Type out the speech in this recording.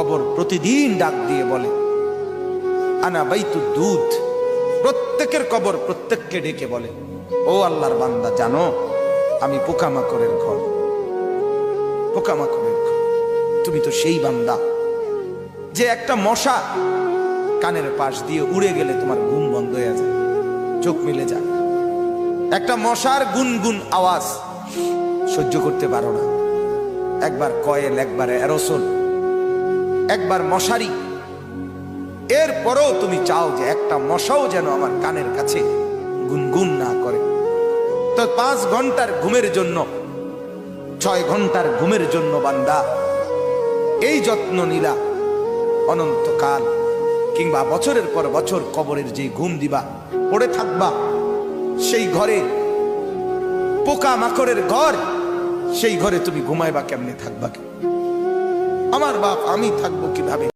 কবর প্রতিদিন ডাক দিয়ে বলে আনা বাইতুদ দুধ। প্রত্যেকের কবর প্রত্যেককে ডেকে বলে, ও আল্লাহর বান্দা, জানো আমি পোকামাকড়ের ঘর, পোকামাকড়ের ঘর। তুমি তো সেই বান্দা যে একটা মশা কানের পাশ দিয়ে উড়ে গেলে তোমার ঘুম বন্ধ হয়ে যায়, চোখ মিলে যায়। একটা মশার গুনগুন আওয়াজ সহ্য করতে পারো না। একবার কয়েল, একবার অ্যারোসোল, একবার মশারি, এরপরেও তুমি চাও যে একটা মশাও যেন আমার কানের কাছে গুনগুন না করে। তো 5 ঘন্টার ঘুমের জন্য, 6 ঘন্টার ঘুমের জন্য বান্দা এই যত্ন নিলা, অনন্তকাল কিংবা বছরের পর বছর কবরের যে ঘুম দিবা, পড়ে থাকবা সেই ঘরে, পোকা মাকড়ের ঘর, সেই ঘরে তুমি ঘুমাইবা কেমনে, থাকবা? আমার বাপ, আমি থাকবো কিভাবে?